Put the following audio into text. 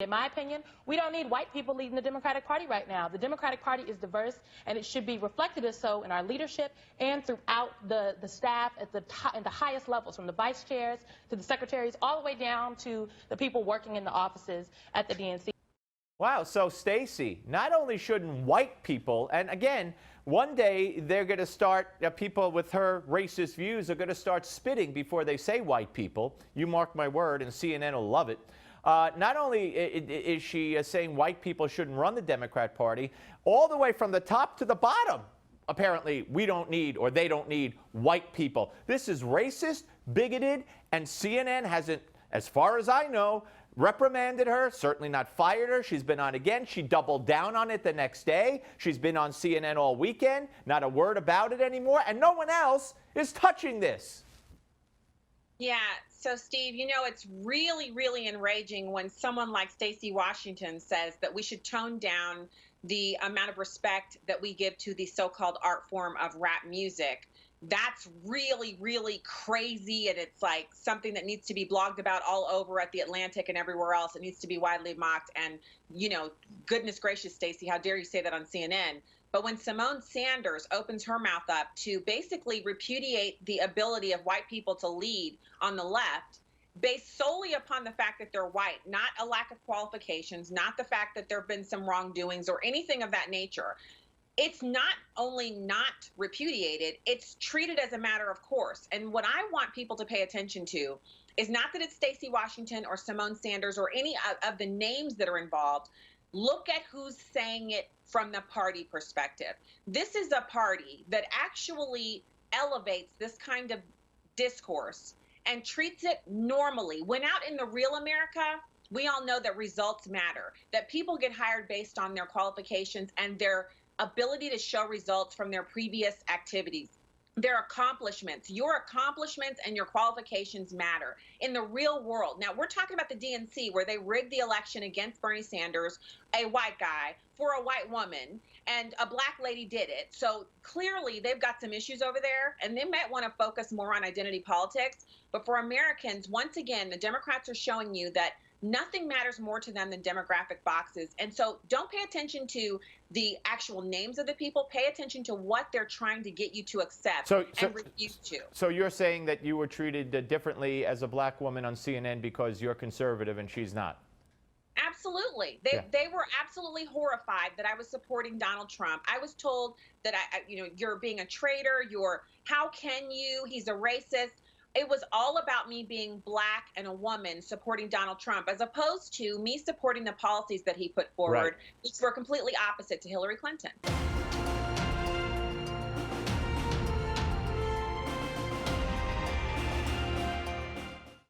In my opinion, we don't need white people leading the Democratic Party right now. The Democratic Party is diverse, and it should be reflected as so in our leadership and throughout the staff at the highest levels, from the vice chairs to the secretaries, all the way down to the people working in the offices at the DNC. Wow, so Stacy, not only shouldn't white people, and again, one day they're going to start, people with her racist views are going to start spitting before they say white people. You mark my word, and CNN will love it. Not only is she saying white people shouldn't run the Democrat Party, all the way from the top to the bottom, apparently we don't need, or they don't need, white people. This is racist, bigoted, and CNN hasn't, as far as I know, reprimanded her, certainly not fired her. She's been on again. She doubled down on it the next day. She's been on CNN all weekend. Not a word about it anymore. And no one else is touching this. Yeah, so Steve, you know, it's really, really enraging when someone like Stacy Washington says that we should tone down the amount of respect that we give to the so-called art form of rap music. That's really, really crazy, and it's like something that needs to be blogged about all over at The Atlantic and everywhere else. It needs to be widely mocked. And, you know, goodness gracious, Stacy, how dare you say that on CNN? But when Simone Sanders opens her mouth up to basically repudiate the ability of white people to lead on the left, based solely upon the fact that they're white, not a lack of qualifications, not the fact that there have been some wrongdoings or anything of that nature, it's not only not repudiated, it's treated as a matter of course. And what I want people to pay attention to is not that it's Stacy Washington or Simone Sanders or any of the names that are involved. Look at who's saying it from the party perspective. This is a party that actually elevates this kind of discourse and treats it normally. When out in the real America, we all know that results matter, that people get hired based on their qualifications and their ability to show results from their previous activities. Their accomplishments, your accomplishments and your qualifications matter in the real world. Now, we're talking about the DNC, where they rigged the election against Bernie Sanders, a white guy, for a white woman, and a black lady did it. So clearly they've got some issues over there, and they might want to focus more on identity politics. But for Americans, once again, the Democrats are showing you that nothing matters more to them than demographic boxes. And so don't pay attention to the actual names of the people. Pay attention to what they're trying to get you to accept and refuse to. So you're saying that you were treated differently as a black woman on CNN because you're conservative and she's not? Absolutely. They were absolutely horrified that I was supporting Donald Trump. I was told that, you're being a traitor. How can you? He's a racist. It was all about me being black and a woman supporting Donald Trump, as opposed to me supporting the policies that he put forward, which were completely opposite to Hillary Clinton.